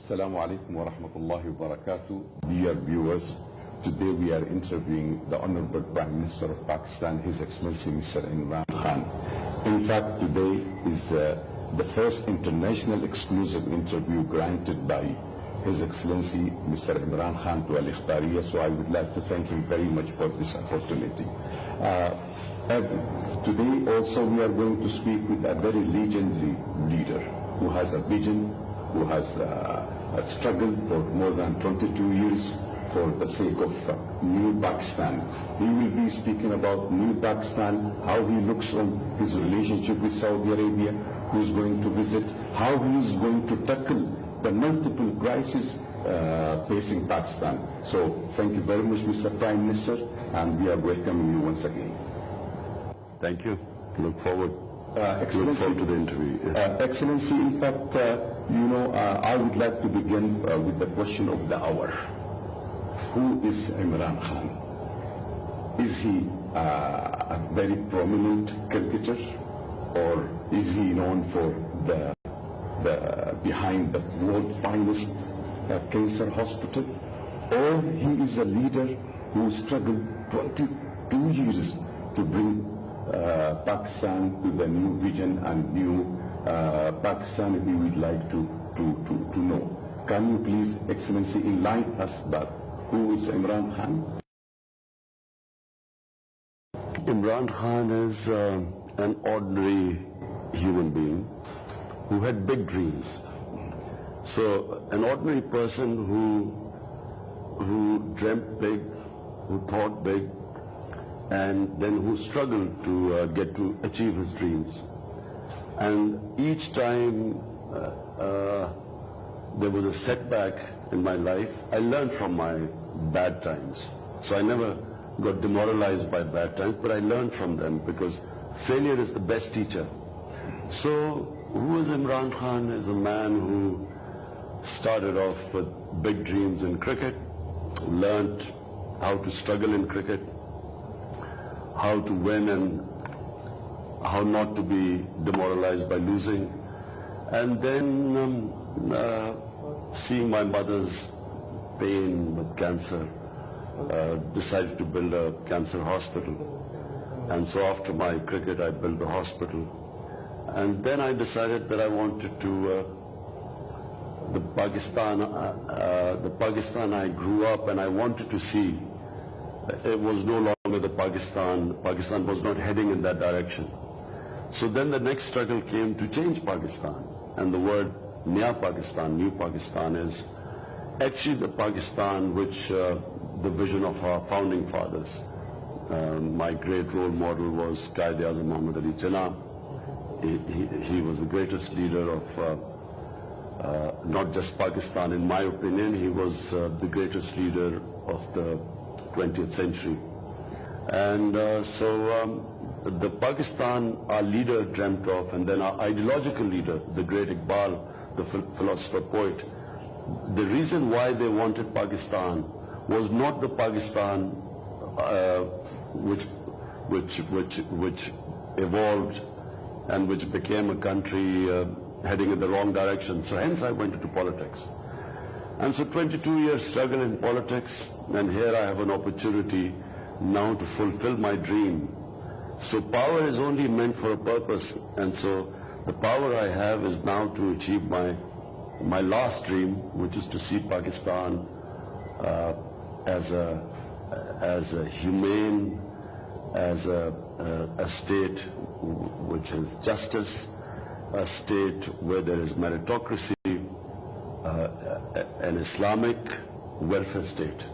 Assalamu alaikum wa rahmatullahi wa barakatuh. Dear viewers, today we are interviewing the Honorable Prime Minister of Pakistan, His Excellency Mr. Imran Khan. In fact, today is the first international exclusive interview granted by His Excellency Mr. Imran Khan to Al-Ekhbariya, so I would like to thank him very much for this opportunity. Today also we are going to speak with a very legendary leader who has a vision, who has struggled for more than 22 years for the sake of New Pakistan. He will be speaking about New Pakistan, how he looks on his relationship with Saudi Arabia, who is going to visit, how he is going to tackle the multiple crises facing Pakistan. So thank you very much, Mr. Prime Minister, and we are welcoming you once again. Thank you. Look forward Excellency, to the interview. Yes. Excellency, in fact, I would like to begin with the question of the hour. Who is Imran Khan? Is he a very prominent cricketer, or is he known for the behind the world finest cancer hospital, or he is a leader who struggled 22 years to bring Pakistan to the new vision and new Pakistan we would like to know. Can you please, Excellency, enlighten us that who is Imran Khan? Imran Khan is an ordinary human being who had big dreams. So an ordinary person who dreamt big, who thought big, and then who struggled to get to achieve his dreams. And each time there was a setback in my life, I learned from my bad times. So I never got demoralized by bad times, but I learned from them, because failure is the best teacher. So who is Imran Khan? Is a man who started off with big dreams in cricket, learned how to struggle in cricket, how to win and how not to be demoralized by losing. And then seeing my mother's pain with cancer, decided to build a cancer hospital. And so after my cricket, I built the hospital. And then I decided that I wanted to, the Pakistan I grew up and I wanted to see, it was no longer the Pakistan was not heading in that direction. So then the next struggle came to change Pakistan. And the word New Pakistan is actually the Pakistan which the vision of our founding fathers. My great role model was Quaid-e-Azam Muhammad Ali Jinnah. He was the greatest leader of not just Pakistan, in my opinion. He was the greatest leader of the 20th century. And the Pakistan our leader dreamt of, and then our ideological leader, the great Iqbal, the philosopher poet, the reason why they wanted Pakistan was not the Pakistan which evolved and which became a country heading in the wrong direction. So hence I went into politics. And so 22 years struggle in politics, and here I have an opportunity now to fulfill my dream. So power is only meant for a purpose, and so the power I have is now to achieve my last dream, which is to see Pakistan as a humane, as a state which is justice, a state where there is meritocracy, an Islamic welfare state.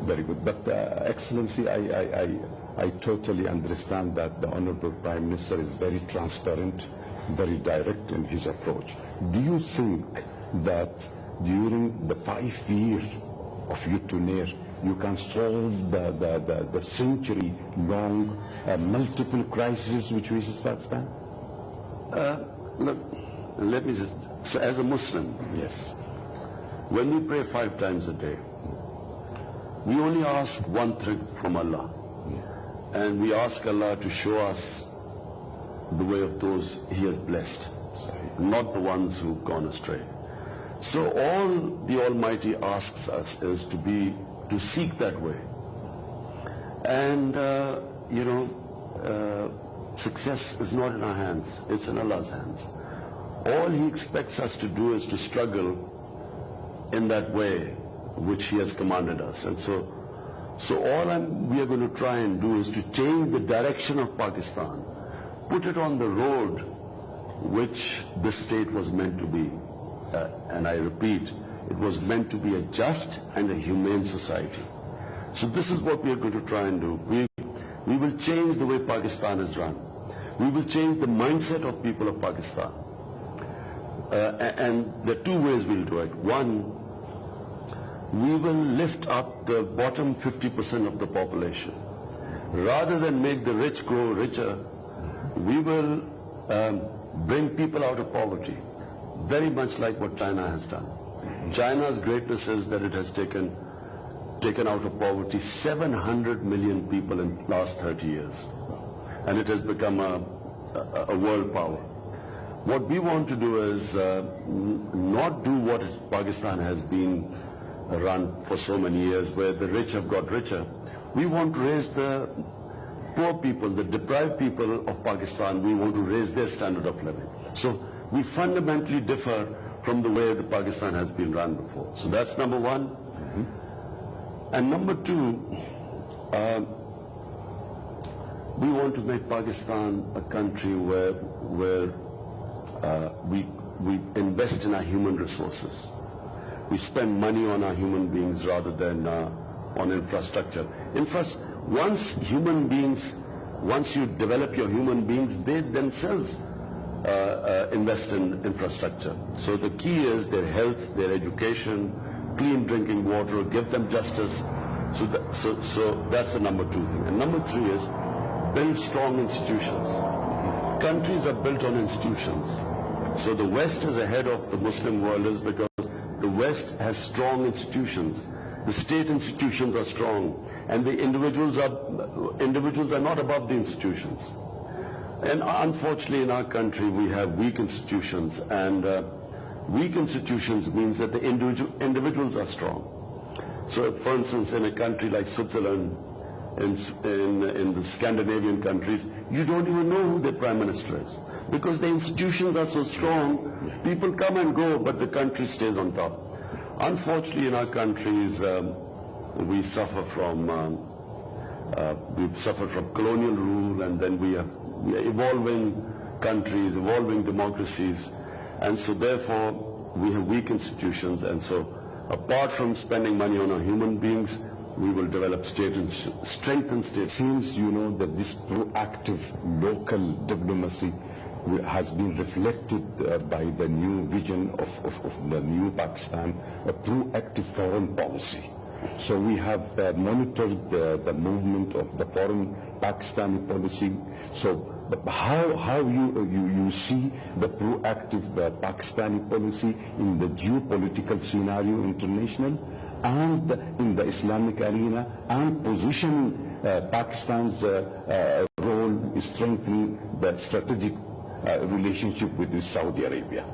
Very good. But Excellency, I totally understand that the Honorable Prime Minister is very transparent, very direct in his approach. Do you think that during the 5 years of your tenure, you can solve the century-long multiple crises which faces Pakistan? Look, let me just say, as a Muslim, yes, when we pray 5 times a day, we only ask one thing from Allah. And we ask Allah to show us the way of those He has blessed, not the ones who've gone astray. So all the Almighty asks us is to seek that way. And, success is not in our hands, it's in Allah's hands. All He expects us to do is to struggle in that way which He has commanded us. And so all we are going to try and do is to change the direction of Pakistan, put it on the road which this state was meant to be. And I repeat, it was meant to be a just and a humane society. So this is what we are going to try and do. We will change the way Pakistan is run. We will change the mindset of people of Pakistan. And there are two ways we'll do it. One, we will lift up the bottom 50% of the population. Rather than make the rich grow richer, we will bring people out of poverty, very much like what China has done. China's greatness is that it has taken out of poverty 700 million people in the last 30 years. And it has become a world power. What we want to do is not do what Pakistan has been run for so many years, where the rich have got richer. We want to raise the poor people, the deprived people of Pakistan. We want to raise their standard of living. So we fundamentally differ from the way the Pakistan has been run before. So that's number one. And number two, we want to make Pakistan a country where we invest in our human resources. We spend money on our human beings rather than on infrastructure. Once you develop your human beings, they themselves invest in infrastructure. So the key is their health, their education, clean drinking water, give them justice. So that's the number two thing. And number three is build strong institutions. Countries are built on institutions. So the West is ahead of the Muslim world is because the West has strong institutions. The state institutions are strong, and the individuals are not above the institutions. And unfortunately in our country we have weak institutions, and weak institutions means that the individuals are strong. So for instance, in a country like Switzerland, in the Scandinavian countries, you don't even know who their prime minister is, because the institutions are so strong. People come and go, but the country stays on top. Unfortunately in our countries, we suffer from colonial rule, and then we are evolving countries, evolving democracies, and so therefore we have weak institutions. And so apart from spending money on our human beings, we will develop strengthen state. It seems, that this proactive local diplomacy has been reflected by the new vision of the new Pakistan, a proactive foreign policy. So we have monitored the movement of the foreign Pakistani policy. So how you see the proactive Pakistani policy in the geopolitical scenario international and in the Islamic arena, and positioning Pakistan's role in strengthening the strategic relationship with Saudi Arabia?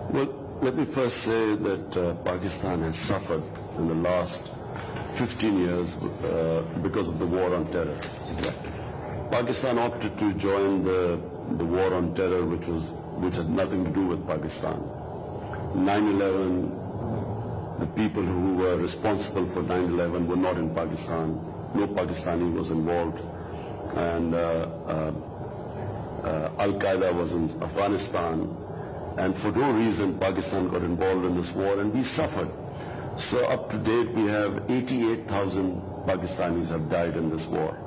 Well, let me first say that Pakistan has suffered in the last 15 years because of the war on terror. Pakistan opted to join the war on terror, which had nothing to do with Pakistan. 9/11, the people who were responsible for 9/11 were not in Pakistan. No Pakistani was involved, and Al-Qaeda was in Afghanistan, and for no reason Pakistan got involved in this war, and we suffered. So up to date we have 88,000 Pakistanis have died in this war,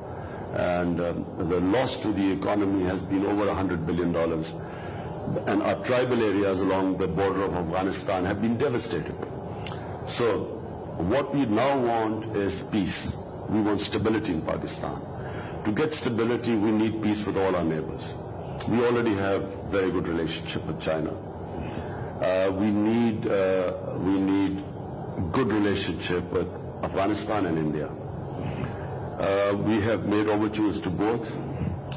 and the loss to the economy has been over $100 billion, and our tribal areas along the border of Afghanistan have been devastated. So what we now want is peace. We want stability in Pakistan. To get stability, we need peace with all our neighbors. We already have very good relationship with China. We need good relationship with Afghanistan and India. We have made overtures to both.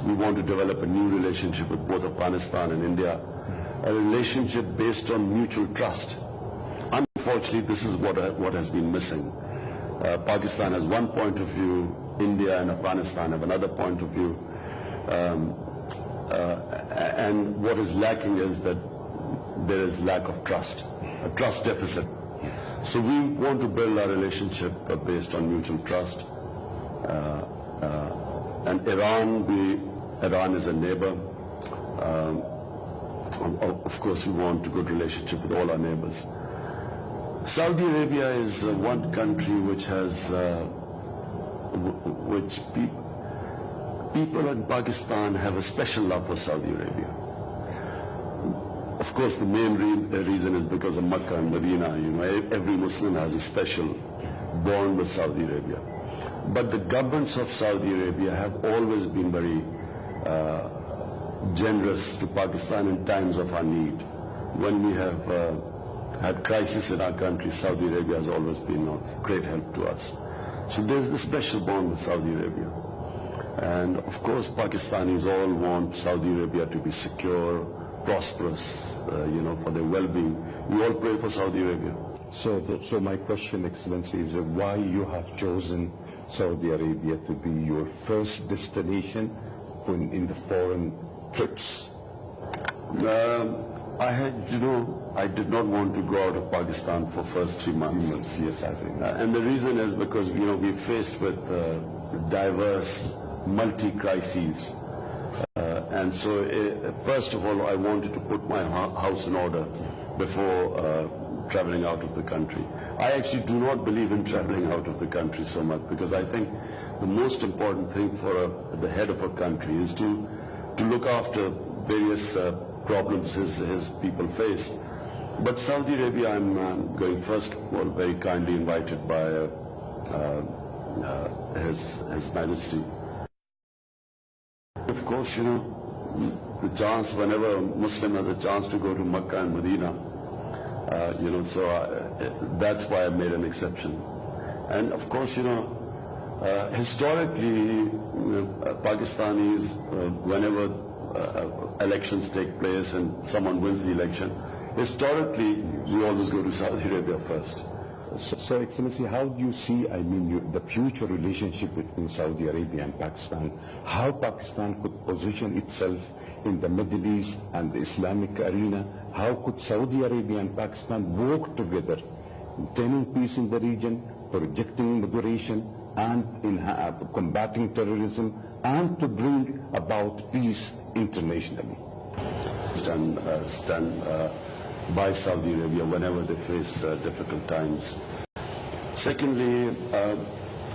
We want to develop a new relationship with both Afghanistan and India, a relationship based on mutual trust. unfortunately, this is what has been missing. Pakistan has one point of view, India and Afghanistan have another point of view. And what is lacking is that there is lack of trust, a trust deficit. So we want to build our relationship based on mutual trust. And Iran is a neighbor. Of course, we want a good relationship with all our neighbors. Saudi Arabia is one country which has, people in Pakistan have a special love for Saudi Arabia. Of course, the main reason is because of Mecca and Medina. You know, every Muslim has a special bond with Saudi Arabia. But the governments of Saudi Arabia have always been very generous to Pakistan in times of our need. When we have had crisis in our country, Saudi Arabia has always been of great help to us. So there's this special bond with Saudi Arabia. And of course, Pakistanis all want Saudi Arabia to be secure, prosperous, for their well-being. We all pray for Saudi Arabia. So my question, Excellency, is why you have chosen Saudi Arabia to be your first destination in the foreign trips? I did not want to go out of Pakistan for first 3 months. Yes, I think. And the reason is because, we're faced with diverse, multi-crises. And so, first of all, I wanted to put my house in order before traveling out of the country. I actually do not believe in traveling out of the country so much, because I think the most important thing for the head of a country is to look after various problems his people face. But Saudi Arabia, I'm going first of all very kindly invited by His Majesty. Of course, the chance, whenever a Muslim has a chance to go to Mecca and Medina, that's why I made an exception. And of course, historically, Pakistanis, whenever elections take place and someone wins the election, historically, we always go to Saudi Arabia first. So Excellency, how do you see, the future relationship between Saudi Arabia and Pakistan? How Pakistan could position itself in the Middle East and the Islamic arena? How could Saudi Arabia and Pakistan work together, maintaining peace in the region, projecting moderation, and in combating terrorism, and to bring about peace internationally? Stand by Saudi Arabia whenever they face difficult times. Secondly,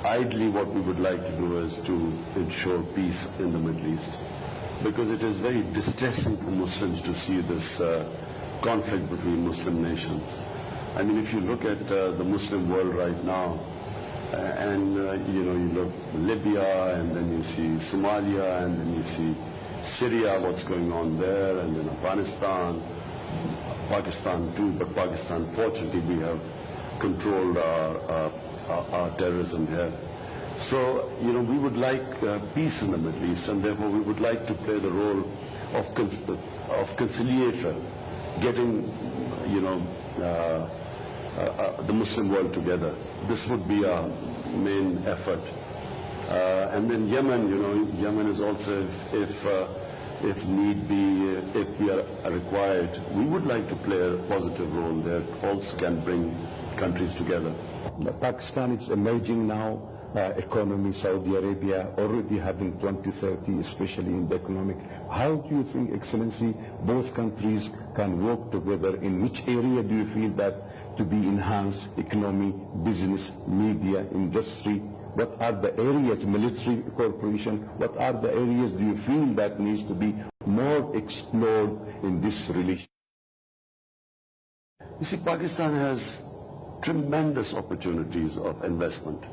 ideally what we would like to do is to ensure peace in the Middle East, because it is very distressing for Muslims to see this conflict between Muslim nations. If you look at the Muslim world right now, and you look Libya, and then you see Somalia, and then you see Syria, what's going on there, and then Afghanistan, Pakistan too, but Pakistan, fortunately, we have controlled our terrorism here. So, we would like peace in the Middle East, and therefore we would like to play the role of conciliator, getting, the Muslim world together. This would be our main effort. And then Yemen, Yemen is also, if need be, if we are required, we would like to play a positive role there. Also can bring countries together. Pakistan is emerging now, economy, Saudi Arabia already having 2030, especially in the economic. How do you think, Excellency, both countries can work together? In which area do you feel that to be enhanced, economy, business, media, industry? What are the areas, military cooperation, what are the areas do you feel that needs to be more explored in this relation? You see, Pakistan has tremendous opportunities of investment.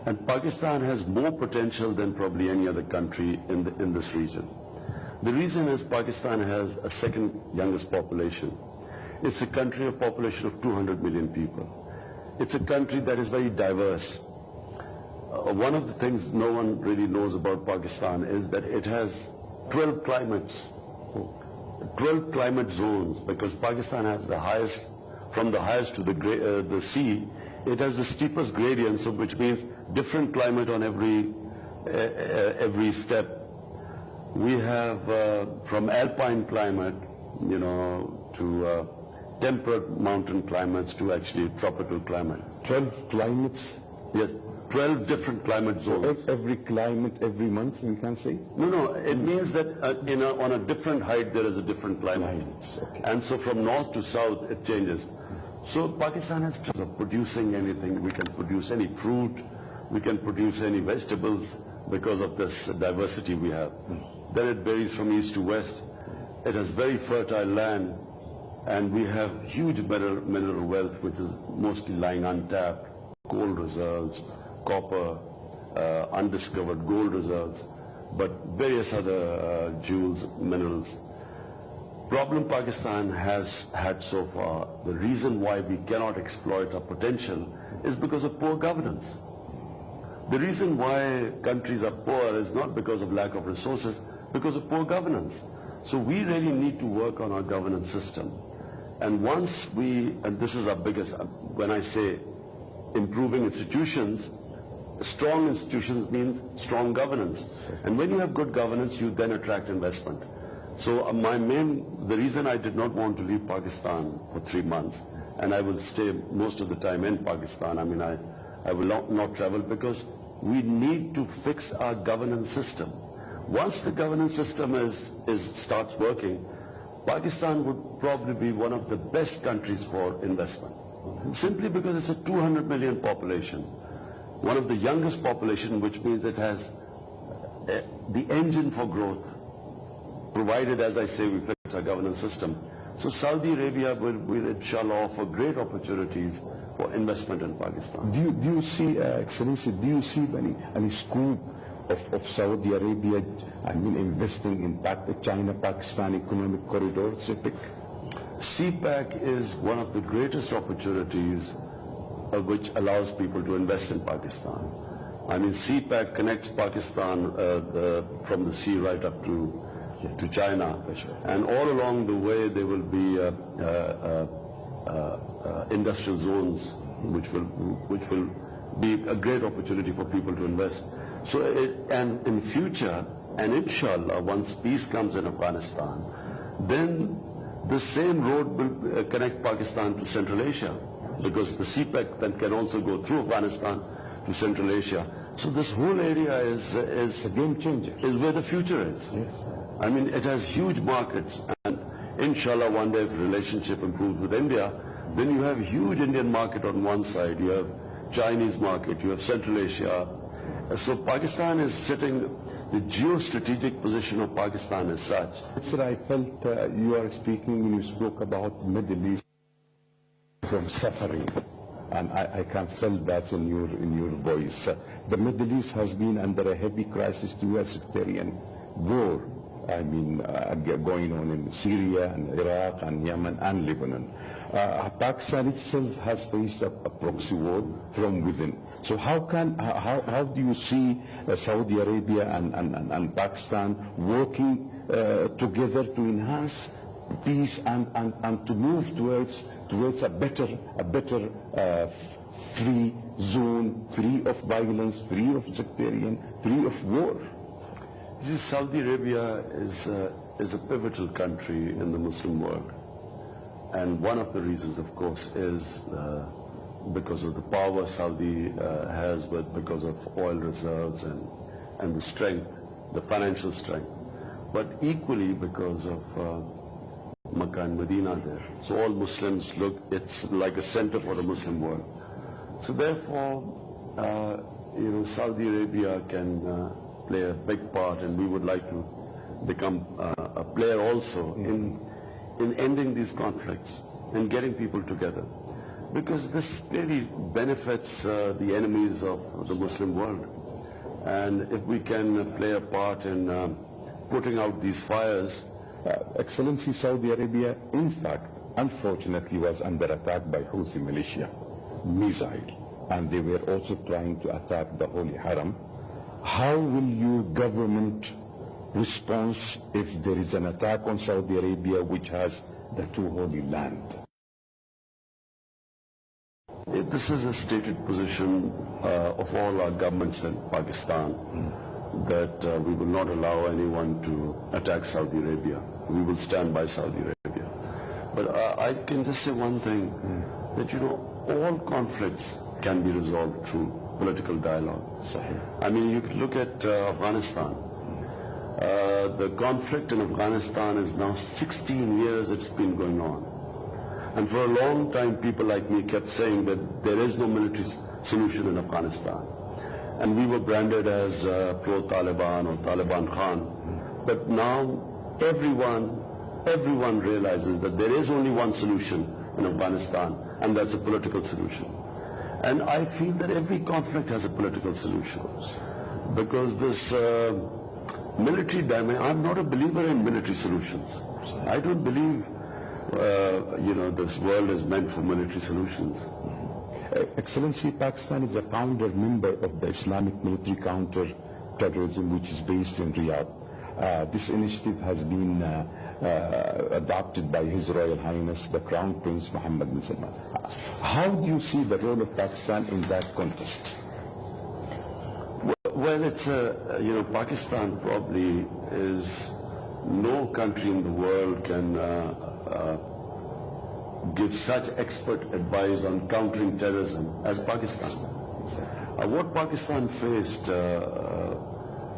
And Pakistan has more potential than probably any other country in this region. The reason is Pakistan has a second youngest population. It's a country of population of 200 million people. It's a country that is very diverse. One of the things no one really knows about Pakistan is that it has 12 climates, 12 climate zones, because Pakistan has the highest from the highest to the sea, it has the steepest gradient, so which means different climate on every step. We have from alpine climate, to temperate mountain climates to actually tropical climate. 12 climates? Yes, 12 different climate zones. Every climate, every month, we can say? No, it means that on a different height there is a different climate. Okay. And so from north to south it changes. So Pakistan has of producing anything. We can produce any fruit, we can produce any vegetables because of this diversity we have. Then it varies from east to west. It has very fertile land, and we have huge mineral wealth which is mostly lying untapped. Coal reserves, copper, undiscovered gold reserves, but various other jewels, minerals. Problem Pakistan has had so far, the reason why we cannot exploit our potential is because of poor governance. The reason why countries are poor is not because of lack of resources, because of poor governance. So we really need to work on our governance system. And once and this is our biggest, when I say improving institutions, strong institutions means strong governance. And when you have good governance, you then attract investment. So the reason I did not want to leave Pakistan for 3 months, and I will stay most of the time in Pakistan, I will not travel, because we need to fix our governance system. Once the governance system starts working, Pakistan would probably be one of the best countries for investment. Simply because it's a 200 million population, one of the youngest population, which means it has the engine for growth, provided, as I say, we fix our governance system. So Saudi Arabia will inshallah offer great opportunities for investment in Pakistan. Do you see, Excellency, do you see any scope of Saudi Arabia, investing in China-Pakistan Economic Corridor, CPEC? CPEC is one of the greatest opportunities which allows people to invest in Pakistan. CPEC connects Pakistan from the sea right up to China, and all along the way there will be industrial zones which will be a great opportunity for people to invest. So and in future, and inshallah, once peace comes in Afghanistan, then the same road will connect Pakistan to Central Asia, because the CPEC then can also go through Afghanistan to Central Asia. So this whole area is a game changer. Is where the future is. Yes. It has huge markets, and inshallah one day if the relationship improves with India, then you have huge Indian market on one side, you have Chinese market, you have Central Asia. So Pakistan is sitting, the geostrategic position of Pakistan is such. Sir, I felt you are speaking, when you spoke about the Middle East, from suffering, and I can feel that in your voice. The Middle East has been under a heavy crisis to a sectarian war. Going on in Syria and Iraq and Yemen and Lebanon. Pakistan itself has faced a proxy war from within. So how do you see Saudi Arabia and Pakistan working together to enhance peace and to move towards a better free zone, free of violence, free of sectarian, free of war? Saudi Arabia is a pivotal country in the Muslim world, and one of the reasons, of course, is because of the power Saudi has, but because of oil reserves and the strength, the financial strength, but equally because of Makkah and Medina there. So all Muslims it's like a center for the Muslim world. So therefore, Saudi Arabia can play a big part, and we would like to become a player also in ending these conflicts and getting people together, because this really benefits the enemies of the Muslim world. And if we can play a part in putting out these fires. Excellency, Saudi Arabia, in fact, unfortunately was under attack by Houthi militia, missile, and they were also trying to attack the Holy Haram. How will your government respond if there is an attack on Saudi Arabia, which has the two holy land? This is a stated position of all our governments in Pakistan, that we will not allow anyone to attack Saudi Arabia. We will stand by Saudi Arabia. But I can just say one thing, that all conflicts can be resolved through political dialogue. I mean, you could look at Afghanistan. The conflict in Afghanistan is now 16 years it's been going on. And for a long time, people like me kept saying that there is no military solution in Afghanistan. And we were branded as pro-Taliban or Taliban Khan. But now everyone realizes that there is only one solution in Afghanistan, and that's a political solution. And I feel that every conflict has a political solution. Because this military dimension, I'm not a believer in military solutions. I don't believe this world is meant for military solutions. Excellency, Pakistan is a founder member of the Islamic Military Counter-Terrorism, which is based in Riyadh. This initiative has been adopted by His Royal Highness the Crown Prince Mohammed bin Salman. How do you see the role of Pakistan in that context? Well, it's Pakistan probably is, no country in the world can give such expert advice on countering terrorism as Pakistan. What Pakistan faced, the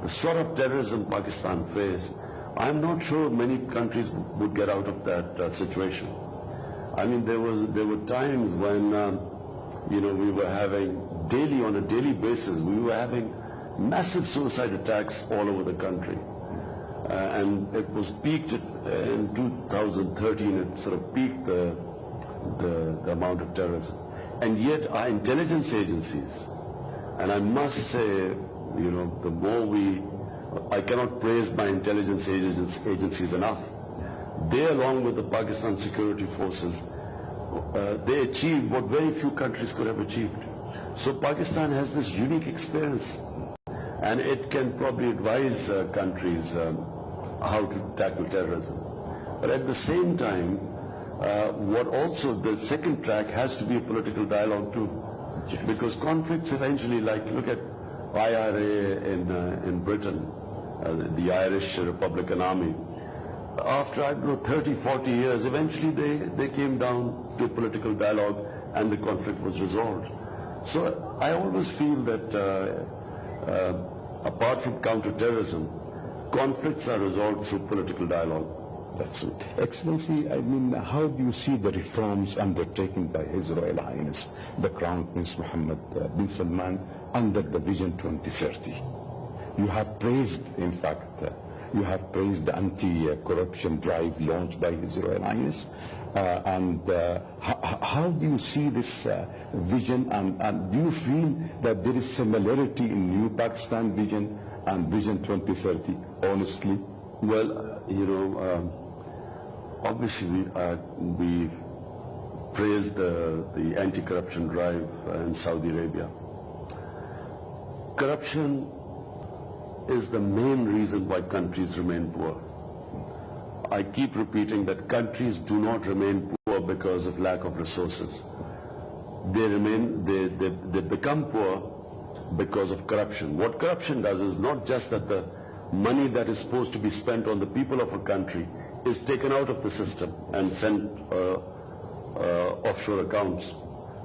sort of terrorism Pakistan faced, I'm not sure many countries would get out of that situation. I mean, there were times when we were having on a daily basis, we were having massive suicide attacks all over the country. And it was peaked in 2013, it sort of peaked the amount of terrorism. And yet our intelligence agencies, and I must say, the more I cannot praise my intelligence agencies enough. They, along with the Pakistan security forces, they achieved what very few countries could have achieved. So Pakistan has this unique experience, and it can probably advise countries how to tackle terrorism. But at the same time, the second track has to be a political dialogue too. Yes. Because conflicts eventually, look at IRA in Britain, the Irish Republican Army. After, 30, 40 years, eventually they came down to a political dialogue and the conflict was resolved. So I always feel that apart from counter-terrorism, conflicts are resolved through political dialogue. That's it. Excellency, I mean, how do you see the reforms undertaken by His Royal Highness, the Crown Prince Mohammed bin Salman, under the Vision 2030? You have praised, in fact, the anti-corruption drive launched by His Royal Highness. How do you see this vision, and do you feel that there is similarity in New Pakistan Vision and Vision 2030, honestly? Well, obviously we praise the anti-corruption drive in Saudi Arabia. Corruption is the main reason why countries remain poor. I keep repeating that countries do not remain poor because of lack of resources. They become poor because of corruption. What corruption does is not just that the money that is supposed to be spent on the people of a country is taken out of the system and sent offshore accounts.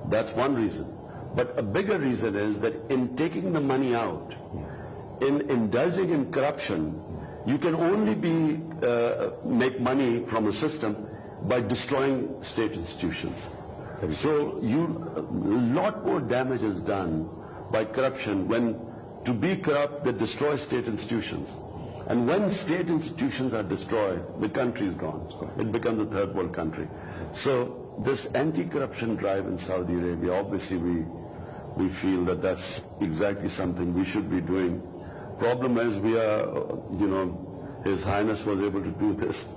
That's one reason. But a bigger reason is that in taking the money out, in indulging in corruption, you can only make money from a system by destroying state institutions. So a lot more damage is done by corruption when to be corrupt that destroys state institutions. And when state institutions are destroyed, the country is gone. It becomes a third world country. So this anti-corruption drive in Saudi Arabia, obviously we feel that that's exactly something we should be doing. Problem is we are, His Highness was able to do this.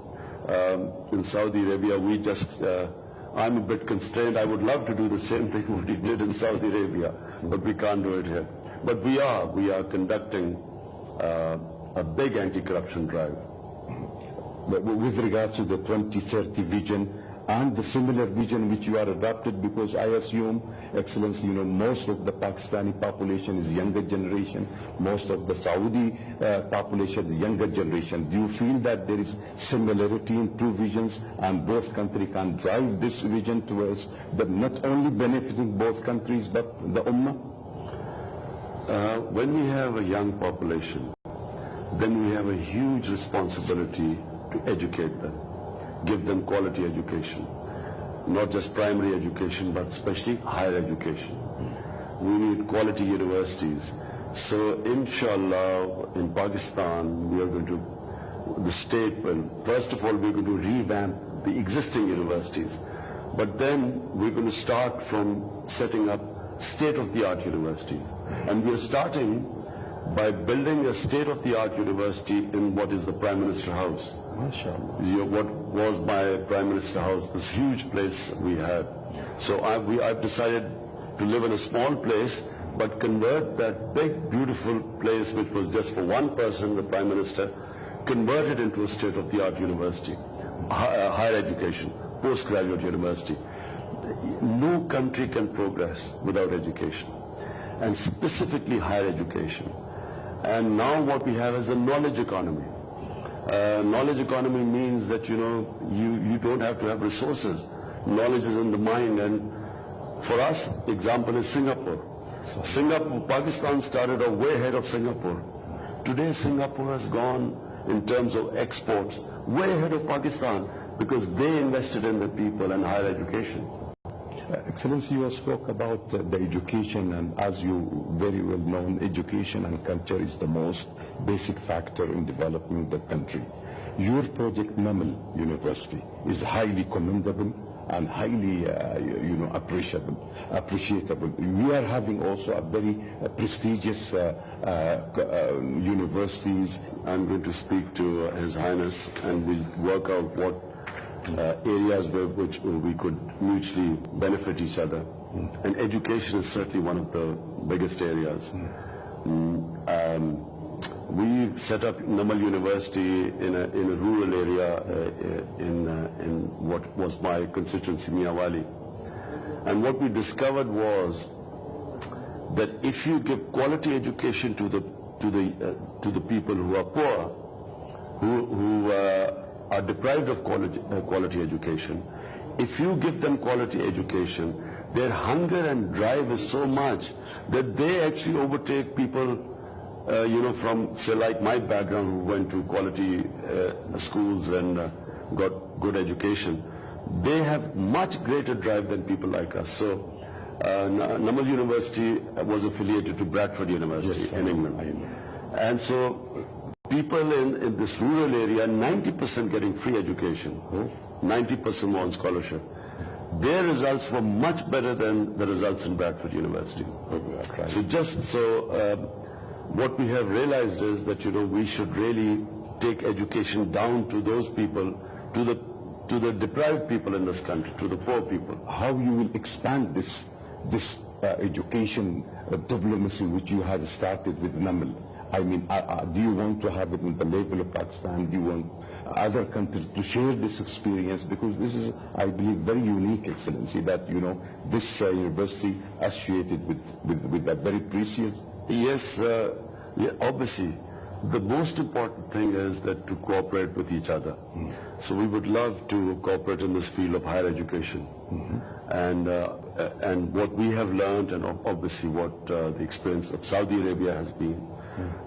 In Saudi Arabia, I'm a bit constrained. I would love to do the same thing what he did in Saudi Arabia, but we can't do it here. But we are conducting a big anti-corruption drive. With regards to the 2030 vision, and the similar vision which you are adopted? Because I assume, Excellency, most of the Pakistani population is younger generation, most of the Saudi population is younger generation. Do you feel that there is similarity in two visions and both countries can drive this vision towards the not only benefiting both countries but the Ummah? When we have a young population, then we have a huge responsibility to educate them, give them quality education, not just primary education, but especially higher education. We need quality universities. So inshallah, in Pakistan, we are going to, the state will, first of all, we're going to revamp the existing universities. But then we're going to start from setting up state-of-the-art universities. And we're starting by building a state-of-the-art university in what is the Prime Minister House. MashaAllah. What was my Prime Minister House, this huge place we had. So I've decided to live in a small place, but convert that big, beautiful place, which was just for one person, the Prime Minister, convert it into a state-of-the-art university, higher education, postgraduate university. No country can progress without education, and specifically higher education. And now what we have is a knowledge economy. Knowledge economy means that, you don't have to have resources. Knowledge is in the mind. And for us, example is Singapore. Pakistan started off way ahead of Singapore. Today, Singapore has gone, in terms of exports, way ahead of Pakistan because they invested in the people and higher education. Excellency, you spoke about the education, and as you very well know, education and culture is the most basic factor in developing the country. Your project, Namal University, is highly commendable and highly, appreciable. We are having also a very prestigious universities. I'm going to speak to His Highness, and we'll work out what areas which we could mutually benefit each other. And education is certainly one of the biggest areas. We set up Namal University in a rural area in what was my constituency, Miawali. And what we discovered was that if you give quality education to the people who are poor, who are deprived of quality education, if you give them quality education, their hunger and drive is so much that they actually overtake people, from, say, like my background, who went to quality schools and got good education. They have much greater drive than people like us. So Namal University was affiliated to Bradford University in England. And so people in this rural area, 90% getting free education, 90% on scholarship. Their results were much better than the results in Bradford University. So what we have realized is that, we should really take education down to those people, to the deprived people in this country, to the poor people. How you will expand this education diplomacy which you have started with Namal? I mean, do you want to have it in the level of Pakistan? Do you want other countries to share this experience? Because this is, I believe, very unique, Excellency, that, this university associated with a very precious... Yes, obviously. The most important thing is that to cooperate with each other. So we would love to cooperate in this field of higher education. And what we have learned, and obviously what the experience of Saudi Arabia has been,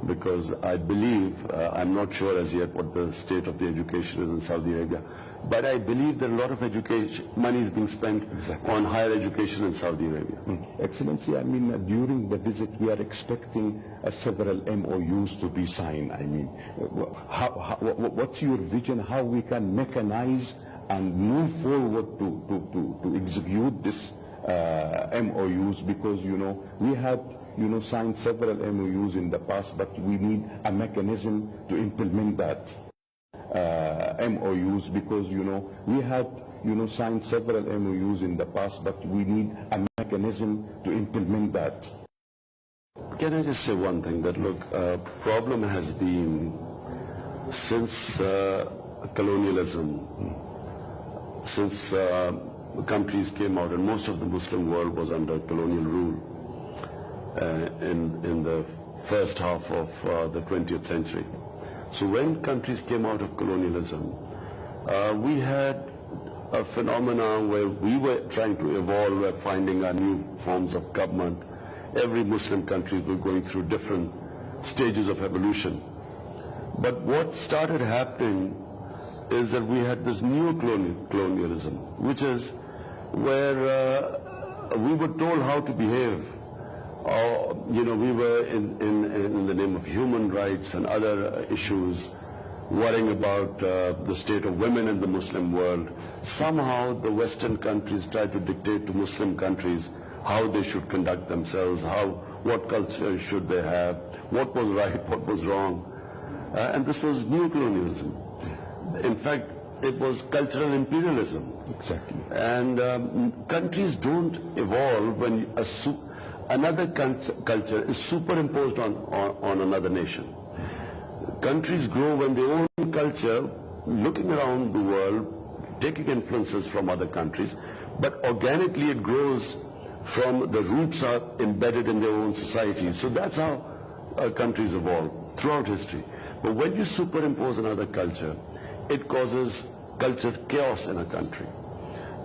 because I believe, I'm not sure as yet what the state of the education is in Saudi Arabia, but I believe that a lot of education money is being spent on higher education in Saudi Arabia. Excellency, I mean, during the visit we are expecting several MOUs to be signed. I mean, what's your vision, how we can mechanize and move forward to execute this MOUs? Because, we had signed several MOUs in the past, but we need a mechanism to implement that MOUs, because, we had, signed several MOUs in the past, but we need a mechanism to implement that. Can I just say one thing, that look, problem has been since colonialism, since countries came out, and most of the Muslim world was under colonial rule in the first half of the 20th century. So when countries came out of colonialism, we had a phenomenon where we were trying to evolve, finding our new forms of government. Every Muslim country was going through different stages of evolution. But what started happening is that we had this new colonialism, which is where we were told how to behave. We were in the name of human rights and other issues, worrying about the state of women in the Muslim world. Somehow the Western countries tried to dictate to Muslim countries how they should conduct themselves, what culture should they have, what was right, what was wrong. And this was new colonialism. In fact, it was cultural imperialism. Exactly. And countries don't evolve when another culture is superimposed on another nation. Countries grow when their own culture, looking around the world, taking influences from other countries, but organically it grows from the roots are embedded in their own societies. So that's how countries evolve throughout history. But when you superimpose another culture, it causes cultural chaos in a country.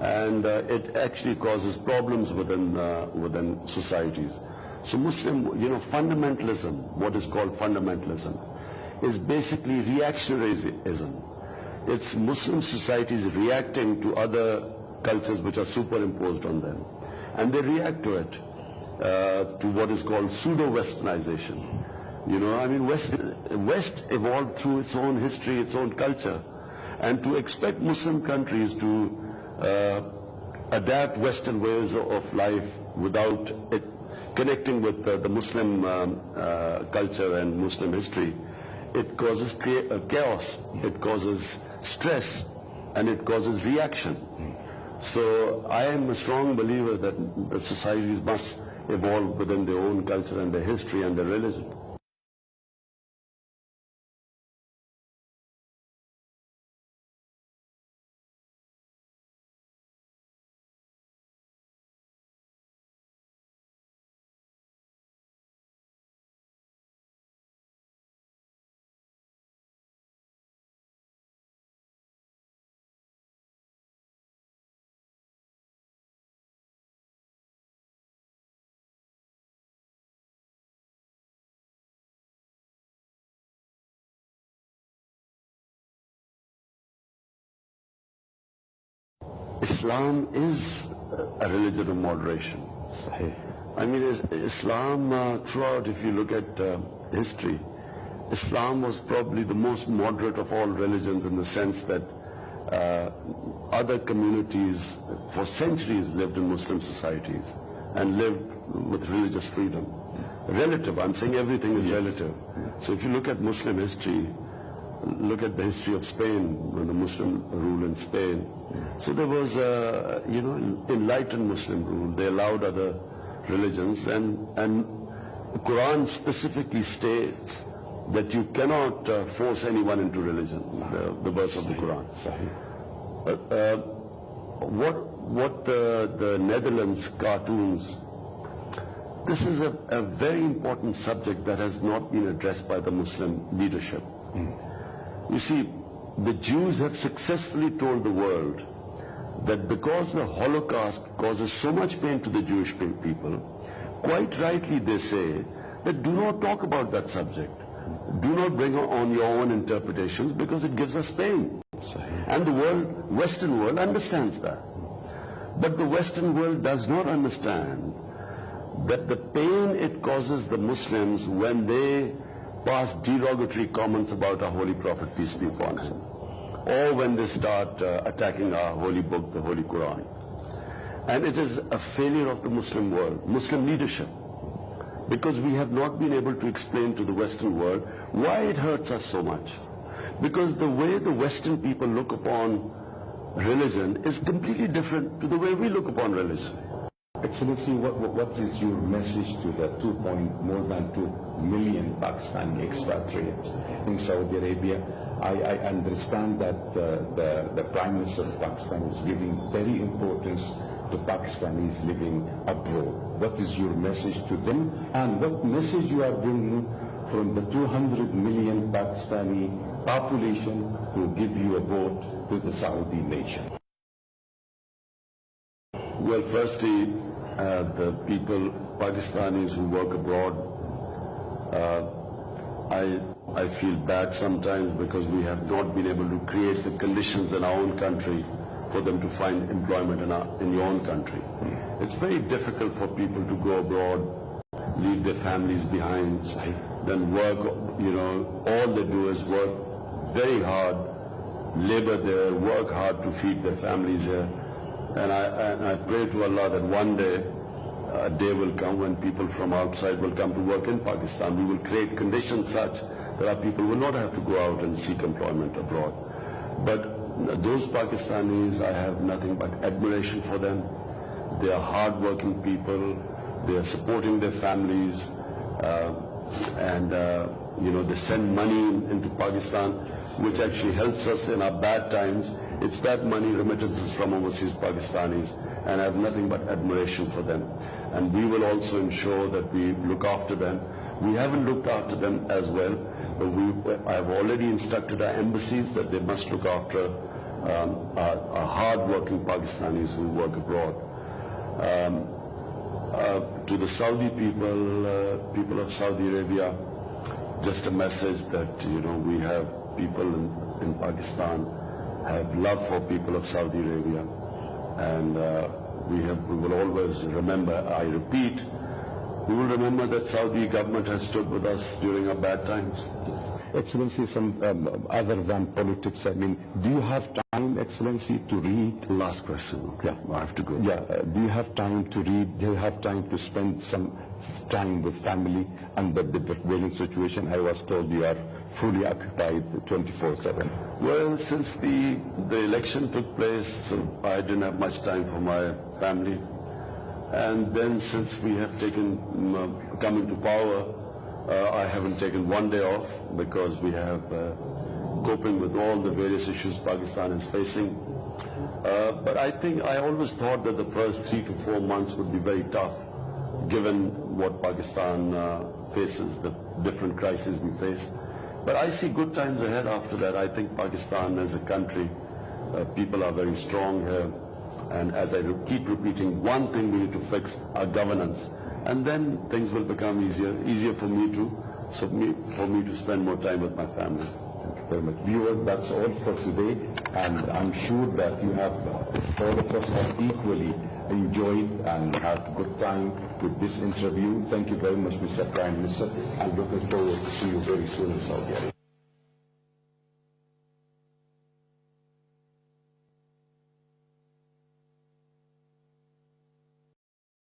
And it actually causes problems within societies. So Muslim, fundamentalism, what is called fundamentalism, is basically reactionaryism. It's Muslim societies reacting to other cultures which are superimposed on them. And they react to it, to what is called pseudo-Westernization. West evolved through its own history, its own culture. And to expect Muslim countries to adapt Western ways of life without it connecting with the Muslim culture and Muslim history, it causes chaos, it causes stress, and it causes reaction. So I am a strong believer that the societies must evolve within their own culture and their history and their religion. Islam is a religion of moderation. Islam throughout, if you look at history, Islam was probably the most moderate of all religions in the sense that other communities for centuries lived in Muslim societies and lived with religious freedom. Relative, I'm saying everything is relative. So if you look at Muslim history, look at the history of Spain, when the Muslim rule in Spain. So there was, enlightened Muslim rule. They allowed other religions, and the Quran specifically states that you cannot force anyone into religion, the verse of the Quran. What the Netherlands cartoons, this is a very important subject that has not been addressed by the Muslim leadership. You see, the Jews have successfully told the world that because the Holocaust causes so much pain to the Jewish people, quite rightly they say that do not talk about that subject. Do not bring on your own interpretations because it gives us pain. And the Western world understands that. But the Western world does not understand that the pain it causes the Muslims when they pass derogatory comments about our Holy Prophet, peace be upon him, or when they start attacking our holy book, the Holy Quran. And it is a failure of the Muslim world, Muslim leadership, because we have not been able to explain to the Western world why it hurts us so much. Because the way the Western people look upon religion is completely different to the way we look upon religion. Excellency, what is your message to the more than 2 million Pakistani expatriates in Saudi Arabia? I understand that the Prime Minister of Pakistan is giving very importance to Pakistanis living abroad. What is your message to them, and what message you are bringing from the 200 million Pakistani population who give you a vote to the Saudi nation? Well, firstly, the people, Pakistanis who work abroad, I feel bad sometimes because we have not been able to create the conditions in our own country for them to find employment in your own country. It's very difficult for people to go abroad, leave their families behind, then work, all they do is work very hard, labor there, work hard to feed their families here. And I pray to Allah that one day, a day will come when people from outside will come to work in Pakistan. We will create conditions such that our people will not have to go out and seek employment abroad. But those Pakistanis, I have nothing but admiration for them. They are hard-working people. They are supporting their families, and they send money into Pakistan, which actually helps us in our bad times. It's that money, remittances from overseas Pakistanis, and I have nothing but admiration for them. And we will also ensure that we look after them. We haven't looked after them as well, but I have already instructed our embassies that they must look after our hard-working Pakistanis who work abroad. To the Saudi people of Saudi Arabia, just a message that we have people in Pakistan have love for people of Saudi Arabia, and we will always remember, I repeat, we will remember that Saudi government has stood with us during our bad times. Yes. Excellency, some other than politics, do you have time, Excellency, to read? Last question. Yeah, I have to go. Yeah, do you have time to read? Do you have time to spend some time with family under the prevailing situation? I was told you are fully occupied 24/7. Well, since the election took place, so I didn't have much time for my family. And then since we have come into power, I haven't taken one day off because we have coping with all the various issues Pakistan is facing. But I always thought that the first 3 to 4 months would be very tough, given what Pakistan faces, the different crises we face. But I see good times ahead after that. I think Pakistan as a country, people are very strong here. And as I keep repeating, one thing we need to fix, our governance. And then things will become easier for me to spend more time with my family. Thank you very much. Viewer, that's all for today. And I'm sure that all of us have equally enjoyed and had a good time with this interview. Thank you very much, Mr. Prime Minister. I'm looking forward to see you very soon in Saudi Arabia.